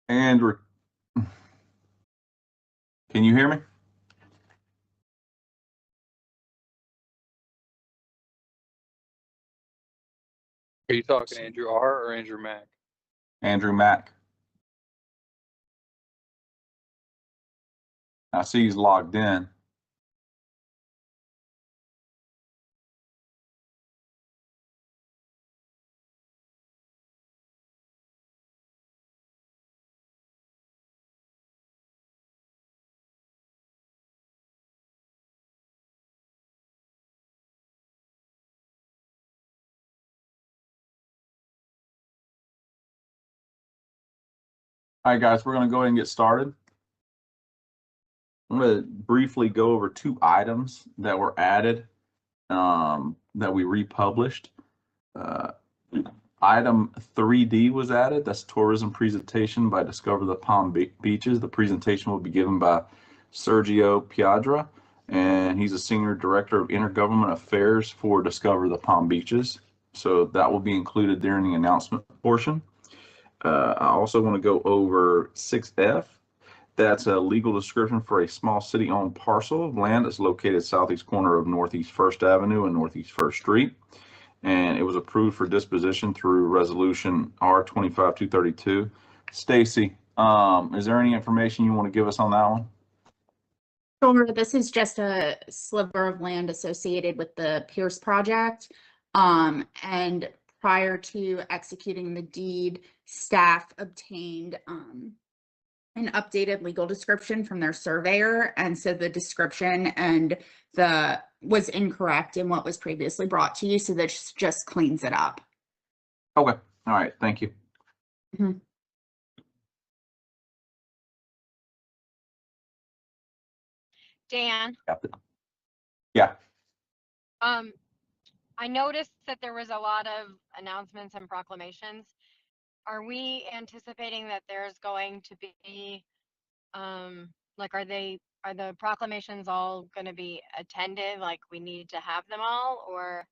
And can you hear me? Are you talking Andrew R. or Andrew Mack? Andrew Mack. I see he's logged in. All right, guys, we're going to go ahead and get started. I'm going to briefly go over two items that were added that we republished. Item 3D was added. That's tourism presentation by Discover the Palm Beaches. The presentation will be given by Sergio Piadra, and he's a Senior Director of Intergovernment Affairs for Discover the Palm Beaches. So that will be included during the announcement portion. I also want to go over 6F. That's a legal description for a small city-owned parcel of land that's located southeast corner of Northeast First Avenue and Northeast First Street. And it was approved for disposition through resolution R25232. Stacy, is there any information you want to give us on that one? Sure. This is just a sliver of land associated with the Pierce project. And prior to executing the deed, staff obtained an updated legal description from their surveyor, and so the description and was incorrect in what was previously brought to you, so that just cleans it up. Okay. All right. Thank you. Mm-hmm. Dan. Yeah. I noticed that there was a lot of announcements and proclamations. Are we anticipating that there's going to be, like, are the proclamations all going to be attended? Like, we need to have them all, or?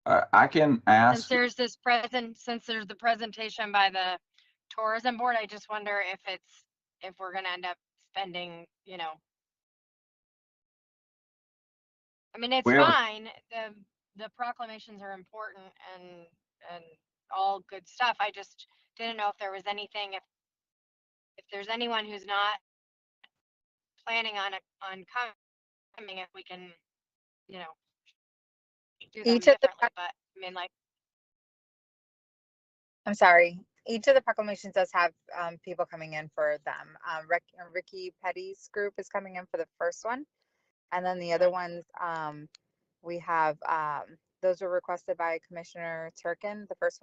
I can ask. Since there's the presentation by the tourism board, I just wonder if we're going to end up spending, I mean, it's fine. The proclamations are important and all good stuff. I just didn't know if there was anything, if there's anyone who's not planning on coming, if we can, do them differently. But I mean, like, I'm sorry. Each of the proclamations does have people coming in for them. Ricky Petty's group is coming in for the first one, and then the other ones we have those were requested by Commissioner Turkin. The first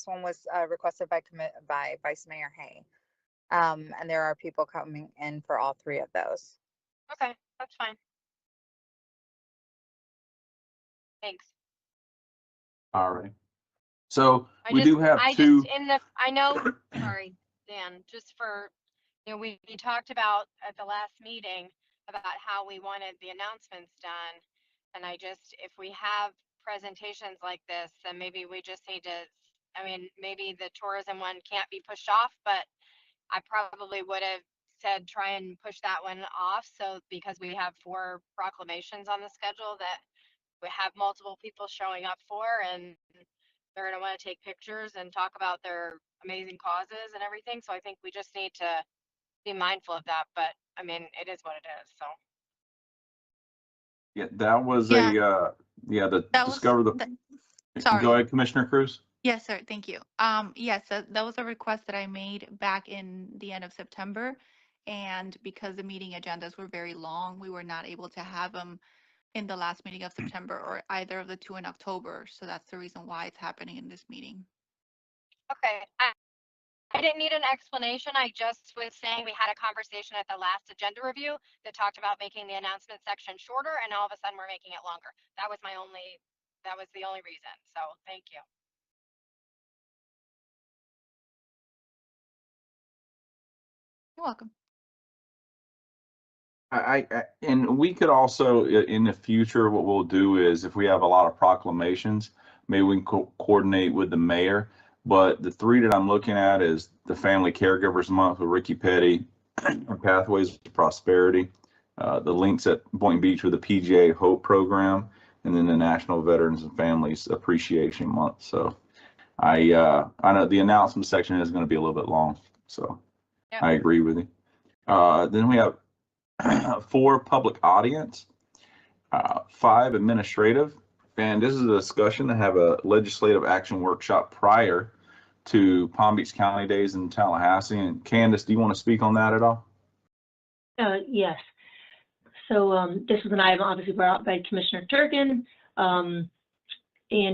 one was requested by Vice Mayor Hay, and there are people coming in for all three of those. Okay, that's fine. Thanks. All right. So we do have two. I know, sorry, Dan, just for, we talked about at the last meeting about how we wanted the announcements done. And if we have presentations like this, then maybe we just need to, I mean, maybe the tourism one can't be pushed off, but I probably would have said, try and push that one off. So because we have 4 proclamations on the schedule that we have multiple people showing up for, and they're going to want to take pictures and talk about their amazing causes and everything. So I think we just need to be mindful of that. But I mean, it is what it is. So. Yeah, that was Discover the. Sorry. Go ahead, Commissioner Cruz. Yes, sir. Thank you. Yes, that was a request that I made back in the end of September. And because the meeting agendas were very long, we were not able to have them in the last meeting of September or either of the 2 in October. So that's the reason why it's happening in this meeting. Okay. I didn't need an explanation. I just was saying we had a conversation at the last agenda review that talked about making the announcement section shorter, and all of a sudden we're making it longer. That was the only reason. So thank you. You're welcome. And we could also, in the future, what we'll do is if we have a lot of proclamations, maybe we can coordinate with the mayor But the three that I'm looking at is the Family Caregivers Month with Ricky Petty, and Pathways to Prosperity, the links at Boynton Beach with the PGA Hope Program, and then the National Veterans and Families Appreciation Month. So I know the announcement section is going to be a little bit long, so Yep. I agree with you. Then we have 4 public audience, 5 administrative, and this is a discussion to have a legislative action workshop prior to Palm Beach County Days in Tallahassee. And Candace, do you want to speak on that at all? Yes. So this was an item obviously brought up by Commissioner Turkin, and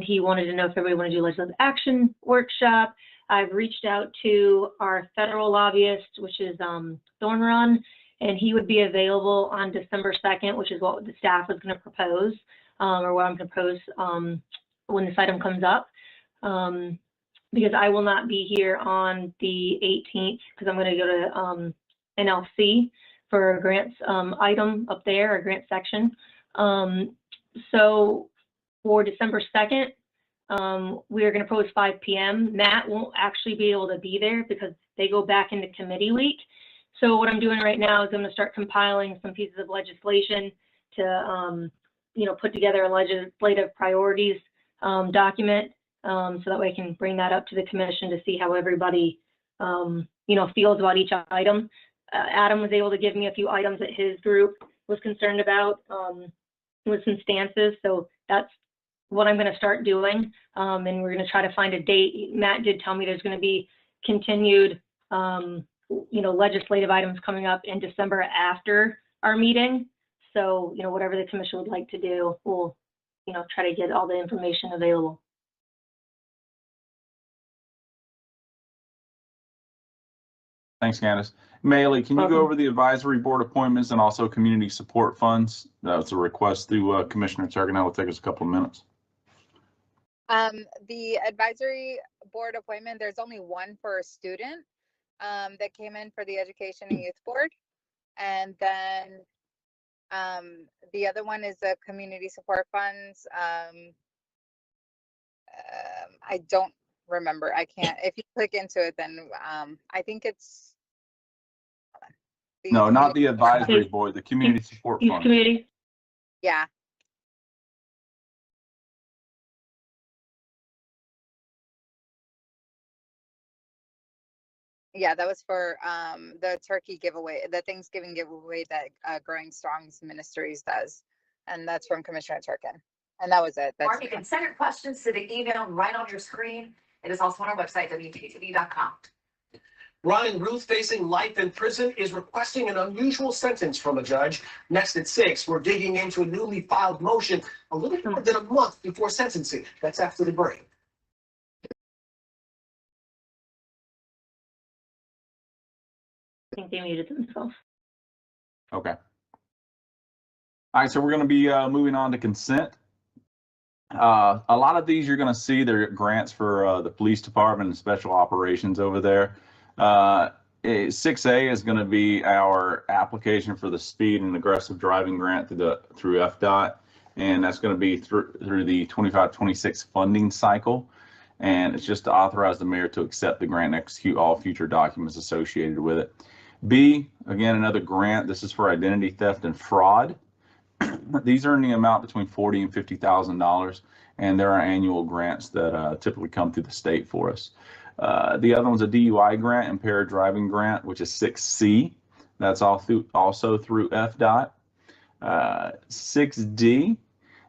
he wanted to know if everybody wanted to do legislative action workshop. I've reached out to our federal lobbyist, which is Thorn Run, and he would be available on December 2nd, which is what the staff was going to propose, or what I'm going to propose when this item comes up. Because I will not be here on the 18th because I'm going to go to NLC for a grants item up there, a grant section. So for December 2nd, we are going to propose 5 p.m. Matt won't actually be able to be there because they go back into committee week. So what I'm doing right now is I'm going to start compiling some pieces of legislation to, put together a legislative priorities document. So that way I can bring that up to the commission to see how everybody, feels about each item. Adam was able to give me a few items that his group was concerned about with some stances. So that's what I'm going to start doing. And we're going to try to find a date. Matt did tell me there's going to be continued, legislative items coming up in December after our meeting. So, whatever the commission would like to do, we'll, try to get all the information available. Thanks, Candace. Maylee, can you go Welcome. over the advisory board appointments and also community support funds? That's a request through Commissioner Turkin. That will take us a couple of minutes. The advisory board appointment, there's only one for a student that came in for the Education and Youth Board. And then the other one is the community support funds. I don't remember. I can't. If you click into it, then I think it's. No, not the advisory board, the community support Youth fund. committee. Yeah. Yeah, that was for the turkey giveaway, the Thanksgiving giveaway that Growing Strong's Ministries does. And that's from Commissioner Turkin. And that was it. That's Mark, you can send your questions to the email right on your screen. It is also on our website, WTTV.com. Ron and Ruth, facing life in prison, is requesting an unusual sentence from a judge. Next at 6, we're digging into a newly filed motion a little more than a month before sentencing. That's after the break. I think they muted themselves. Okay. All right, so we're going to be moving on to consent. A lot of these you're going to see they're grants for the police department and special operations over there. 6A is going to be our application for the speed and aggressive driving grant through FDOT, and that's going to be through the 25-26 funding cycle. And it's just to authorize the mayor to accept the grant and execute all future documents associated with it. B, again, another grant. This is for identity theft and fraud. These are in the amount between $40,000 and $50,000, and there are annual grants that typically come through the state for us. The other one's a DUI grant, impaired driving grant, which is 6C. That's also through FDOT. 6D,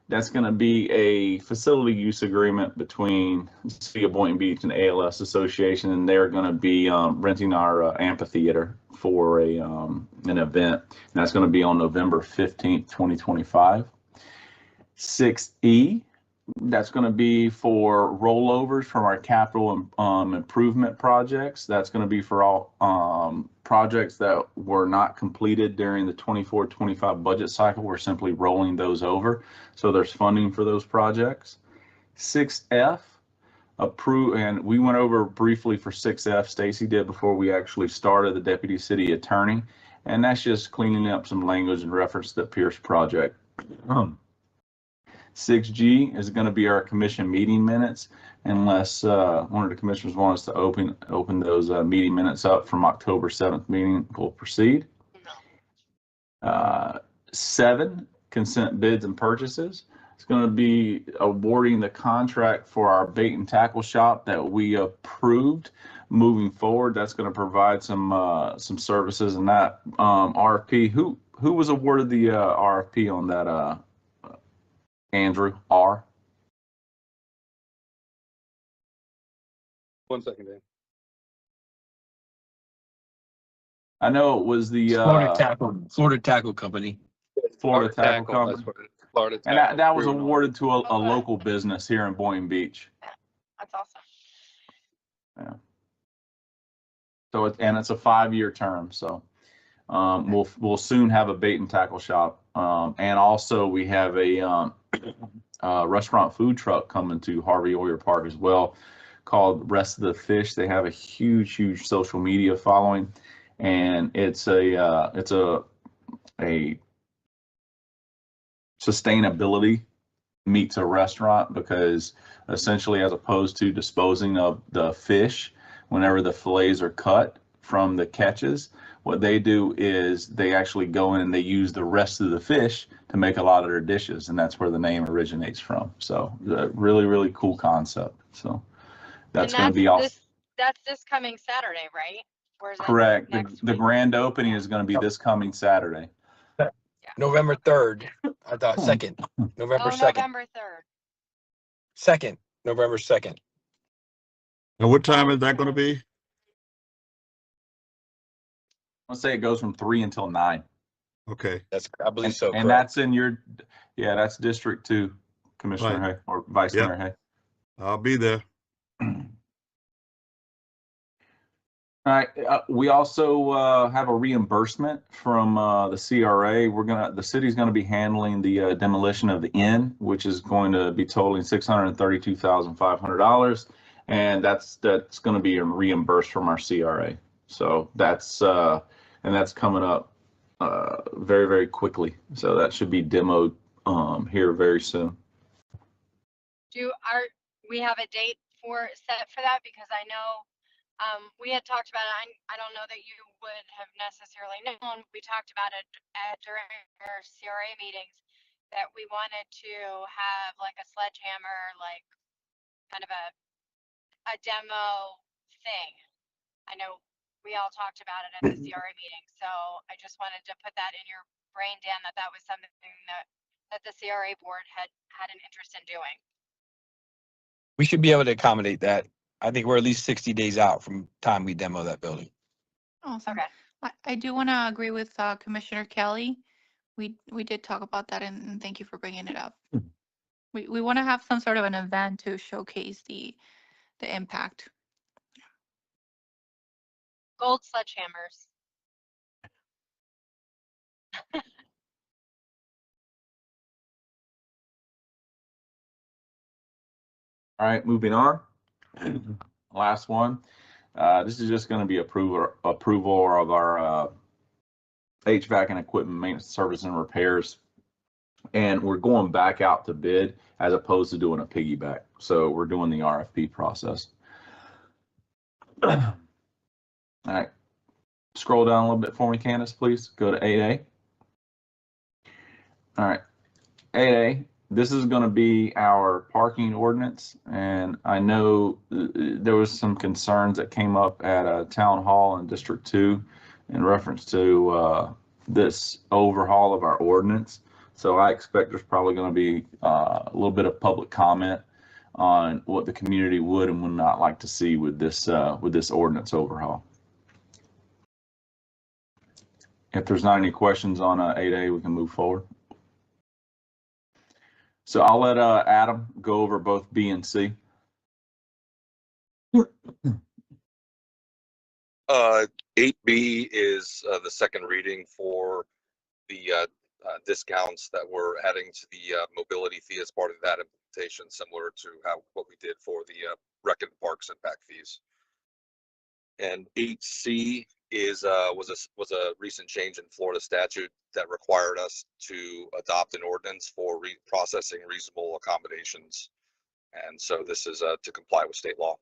that's going to be a facility use agreement between the City of Boynton Beach and ALS Association, and they're going to be renting our amphitheater for an event. And that's going to be on November 15th, 2025. 6E, that's going to be for rollovers from our capital improvement projects. That's going to be for all projects that were not completed during the 24-25 budget cycle. We're simply rolling those over. So there's funding for those projects. 6F, approve, and we went over briefly for 6F. Stacy did before we actually started, the deputy city attorney, and that's just cleaning up some language in reference to the Pierce project. 6G is going to be our commission meeting minutes, unless one of the commissioners wants us to open those meeting minutes up from October 7th meeting. We'll proceed. 7, consent bids and purchases. It's going to be awarding the contract for our bait and tackle shop that we approved. Moving forward, that's going to provide some services in that RFP. Who was awarded the RFP on that? Andrew R. 1 second, Dan. I know it was the Florida Tackle Company. Florida Tackle Company. That's what it is. Florida And Tackle. that was Proven on. awarded to a Okay. local business here in Boynton Beach. That's awesome. So it's a 5-year term. So we'll soon have a bait and tackle shop. And also we have a restaurant food truck coming to Harvey Oyer Park as well, called Rest of the Fish. They have a huge social media following, and it's a sustainability meets a restaurant, because essentially, as opposed to disposing of the fish whenever the fillets are cut from the catches, what they do is they actually go in and they use the rest of the fish to make a lot of their dishes, and that's where the name originates from. So really cool concept. So that's going to be awesome. That's this coming Saturday, right? Or is that Correct. next The week? grand opening is going to be this coming Saturday. November 3rd. I thought 2nd. November 2nd. November 3rd. 2nd. November 2nd. And what time is that going to be? Let's say it goes from 3 until 9. Okay. I believe so. And that's in your, that's District 2, Commissioner Right. Hay, or Vice Yep. Mayor Hay. I'll be there. All right. We also have a reimbursement from the CRA. The city's going to be handling the demolition of the inn, which is going to be totaling $632,500, and that's going to be reimbursed from our CRA. So that's coming up very quickly. So that should be demoed here very soon. We have a date set for that? Because I know we had talked about it. I don't know that you would have necessarily known. We talked about it during our CRA meetings, that we wanted to have like a sledgehammer, like kind of a demo thing. I know we all talked about it at the CRA meeting, so I just wanted to put that in your brain, Dan, that was something that the CRA board had an interest in doing. We should be able to accommodate that. I think we're at least 60 days out from time we demo that building. Awesome. Okay. I do want to agree with Commissioner Kelly. We did talk about that, and thank you for bringing it up. We want to have some sort of an event to showcase the impact. Gold sledgehammers. All right, moving on. Last one. This is just going to be approval of our HVAC and equipment maintenance, service, and repairs. And we're going back out to bid as opposed to doing a piggyback. So we're doing the RFP process. All right. Scroll down a little bit for me, Candace, please. Go to 8A. All right. 8A. This is going to be our parking ordinance, and I know there was some concerns that came up at Town Hall in District 2 in reference to this overhaul of our ordinance. So I expect there's probably going to be a little bit of public comment on what the community would and would not like to see with this ordinance overhaul. If there's not any questions on 8A, we can move forward. So I'll let Adam go over both B and C. 8B is the second reading for the discounts that we're adding to the mobility fee as part of that implementation, similar to what we did for the rec and parks and back fees. And 8C was a recent change in Florida statute that required us to adopt an ordinance for processing reasonable accommodations. And so this is to comply with state law.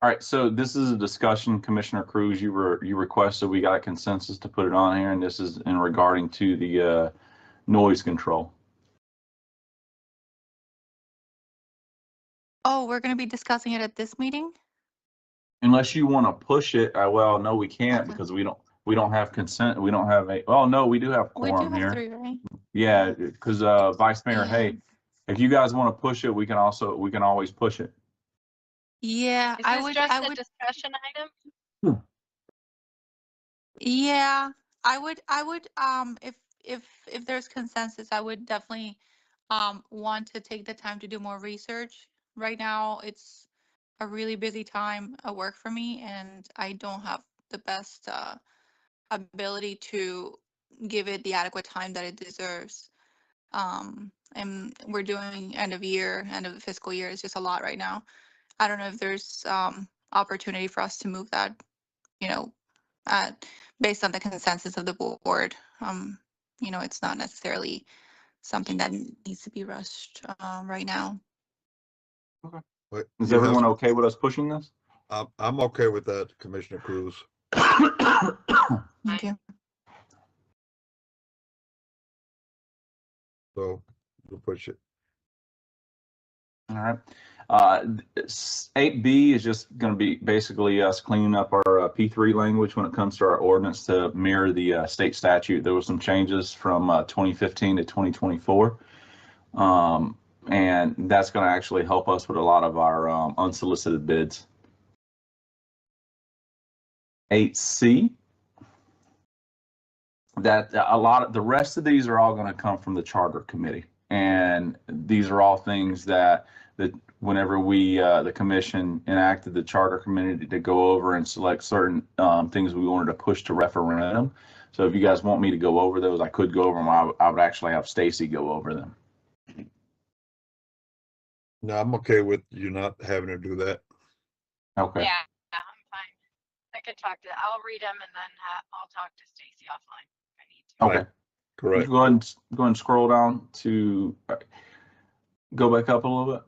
All right, so this is a discussion, Commissioner Cruz, you requested, we got a consensus to put it on here, and this is in regarding to the noise control. Oh, we're gonna be discussing it at this meeting? Unless you want to push it, well, no, we can't Okay. because we don't have consent. We don't have well, no, we do have We do quorum have here. 3, right? Yeah, because Vice Mayor, hey, if you guys want to push it, we can always push it. Yeah, Is I this would, just I a would, discussion item? yeah, I would, if there's consensus, I would definitely want to take the time to do more research. Right now, it's a really busy time at work for me, and I don't have the best ability to give it the adequate time that it deserves. And we're doing end of year, end of the fiscal year. It's just a lot right now. I don't know if there's opportunity for us to move that, you know, uh, based on the consensus of the board. It's not necessarily something that needs to be rushed right now. Okay. But Is you have- everyone okay with us pushing this? I'm okay with that, Commissioner Cruz. Thank you. So we'll push it. All right. 8B is just going to be basically us cleaning up our P3 language when it comes to our ordinance to mirror the state statute. There were some changes from 2015 to 2024. And that's going to actually help us with a lot of our unsolicited bids. 8C, that a lot of the rest of these are all going to come from the charter committee. And these are all things that whenever we, the commission enacted the charter committee to go over and select certain things we wanted to push to referendum. So if you guys want me to go over those, I could go over them. I would actually have Stacy go over them. No, I'm okay with you not having to do that. Okay. Yeah, I'm fine. I could I'll read them and then I'll talk to Stacy offline if I need to. Okay. Right. Correct. Go ahead and scroll down to go back up a little bit.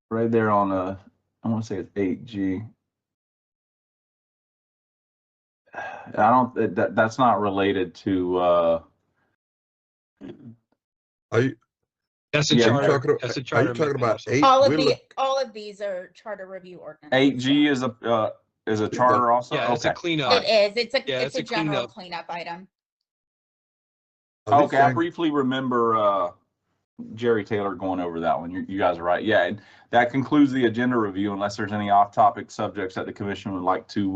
Right there on I want to say it's 8G. I don't that's not related to Are you That's a Yeah, charter. That's a are charter you talking amendment about also. 8? All of these are charter review ordinances. 8G is a charter also? Yeah, it's a Okay. cleanup. It is. It's Yeah, a general cleanup. cleanup item. Are these Okay, I things- briefly remember Jerry Taylor going over that one. You guys are right. Yeah, and that concludes the agenda review unless there's any off-topic subjects that the commission would like to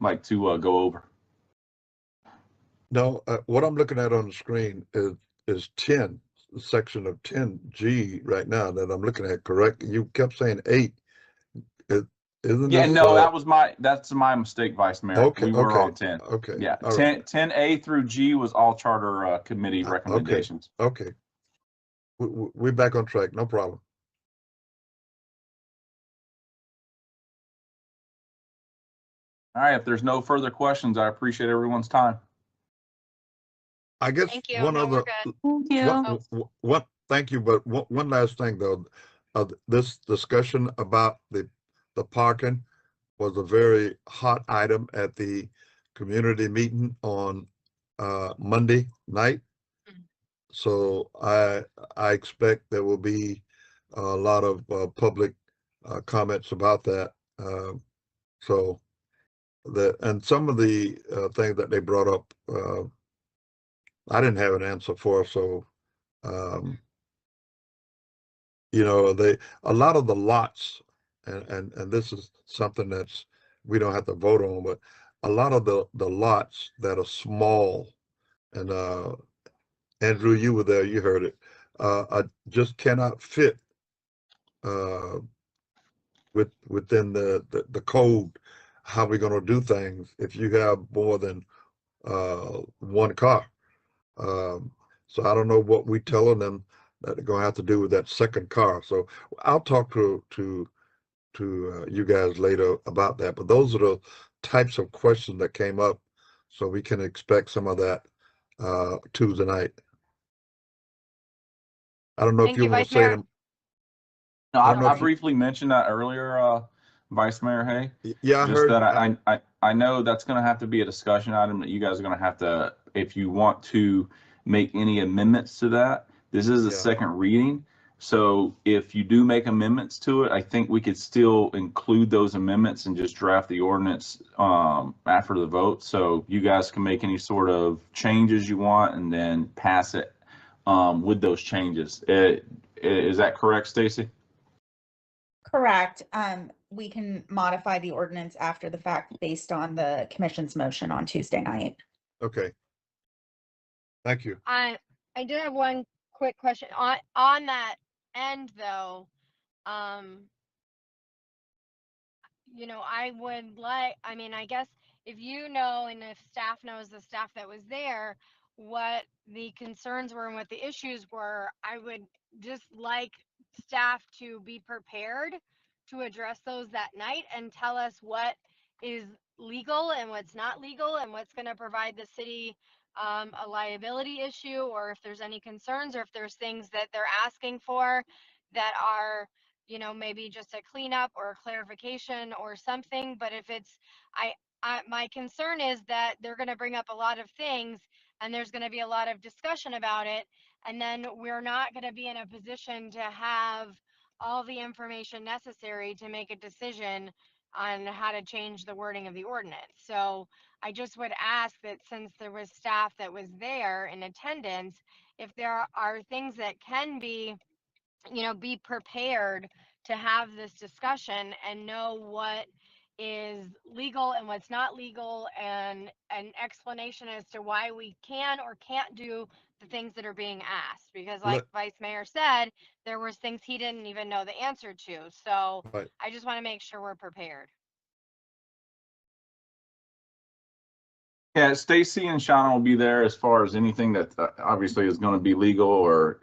go over. No, what I'm looking at on the screen is 10, the section of 10G right now that I'm looking at, correct? You kept saying 8. Isn't Yeah, this, no, that's my mistake, Vice Mayor. Okay, We were okay, on 10. okay. Yeah, all right, 10A through G was all charter committee recommendations. Okay. We're back on track, no problem. All right, if there's no further questions, I appreciate everyone's time. I guess Thank you. one No, we're other, good. Thank you. what, thank you, but one last thing though, this discussion about the parking was a very hot item at the community meeting on Monday night. Mhm. So I expect there will be a lot of public comments about that. So and some of the things that they brought up, I didn't have an answer for. So a lot of the lots, and this is something that's we don't have to vote on, but a lot of the lots that are small, and Andrew, you were there, you heard it, I just cannot fit within the code how we're going to do things if you have more than one car. So I don't know what we telling them that they're gonna have to do with that second car. So I'll talk to you guys later about that. But those are the types of questions that came up, so we can expect some of that Tuesday night. I don't know if Thank you you, want Vice to say Mayor. them. No, I don't know I if you, briefly mentioned that earlier, Vice Mayor Hay. yeah, I Just heard. that I know that's going to have to be a discussion item that you guys are going to have to, if you want to make any amendments to that. This is a Yeah. second reading. So if you do make amendments to it, I think we could still include those amendments and just draft the ordinance after the vote. So you guys can make any sort of changes you want and then pass it with those changes. Is that correct, Stacy? Correct. We can modify the ordinance after the fact based on the commission's motion on Tuesday night. Okay. Thank you. I do have one quick question on that end though. You know, I would like, I mean, I guess if you know and if staff knows, the staff that was there, what the concerns were and what the issues were, I would just like staff to be prepared to address those that night and tell us what is legal and what's not legal and what's going to provide the city a liability issue, or if there's any concerns, or if there's things that they're asking for that are, you know, maybe just a cleanup or a clarification or something. But if it's, my concern is that they're going to bring up a lot of things and there's going to be a lot of discussion about it. And then we're not going to be in a position to have all the information necessary to make a decision on how to change the wording of the ordinance. So I just would ask that since there was staff that was there in attendance, if there are things that can be, you know, be prepared to have this discussion and know what is legal and what's not legal, and an explanation as to why we can or can't do the things that are being asked. Because like Vice Mayor said, there was things he didn't even know the answer to. So Right. I just want to make sure we're prepared. Yeah, Stacy and Shauna will be there as far as anything that obviously is going to be legal or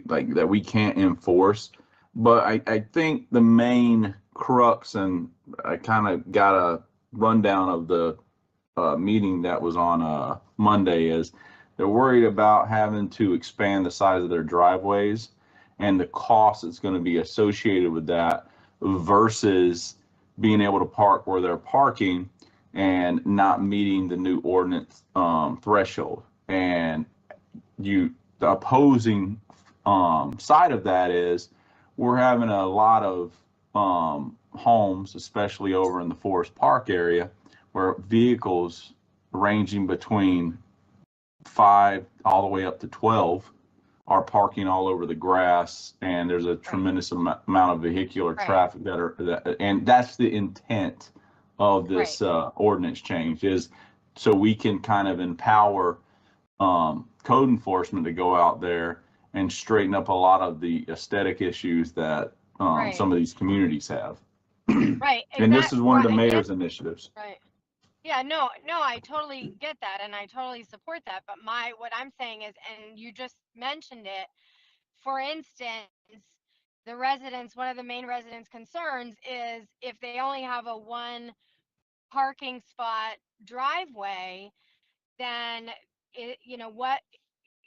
like that we can't enforce. But I think the main crux, and I kind of got a rundown of the meeting that was on Monday, is they're worried about having to expand the size of their driveways and the cost that's going to be associated with that versus being able to park where they're parking and not meeting the new ordinance threshold. And the opposing side of that is we're having a lot of homes, especially over in the Forest Park area, where vehicles ranging between 5 all the way up to 12 are parking all over the grass, and there's a tremendous amount of vehicular traffic and that's the intent of this ordinance change, is so we can kind of empower code enforcement to go out there and straighten up a lot of the aesthetic issues that some of these communities have. Right. And this is one of the Right. mayor's initiatives. Right. Yeah, no, I totally get that and I totally support that. But what I'm saying is, and you just mentioned it, for instance, one of the main residents' concerns is if they only have a one parking spot driveway, then what,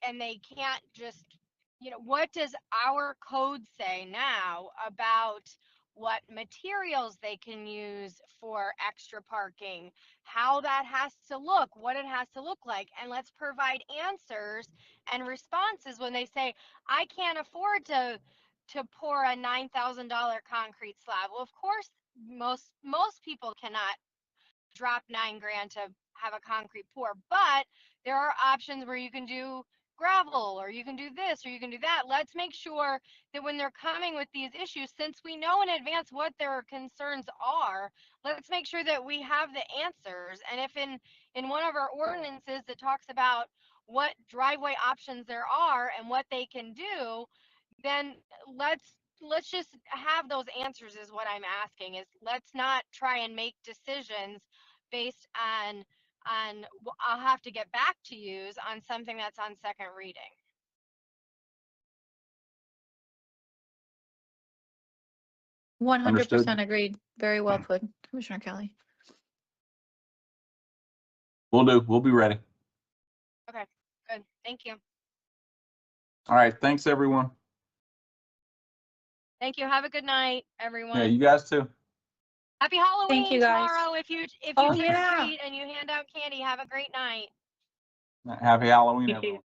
and they can't just, what does our code say now about what materials they can use for extra parking, how that has to look, what it has to look like? And let's provide answers and responses when they say, I can't afford to pour a $9,000 concrete slab. Well, of course, most people cannot drop $9,000 to have a concrete pour, but there are options where you can do gravel, or you can do this, or you can do that. Let's make sure that when they're coming with these issues, since we know in advance what their concerns are, let's make sure that we have the answers. And if in one of our ordinances that talks about what driveway options there are and what they can do, then let's just have those answers, is what I'm asking. Is let's not try and make decisions based on I'll have to get back to you on something that's on second reading. Understood. 100% agreed. Very well put, Commissioner Kelly. We'll do. We'll be ready. Okay, good. Thank you. All right. Thanks, everyone. Thank you. Have a good night, everyone. Yeah, you guys too. Happy Halloween you, guys. tomorrow. If you Oh, trick or yeah. treat and you hand out candy, have a great night. Happy Halloween, You too. everyone.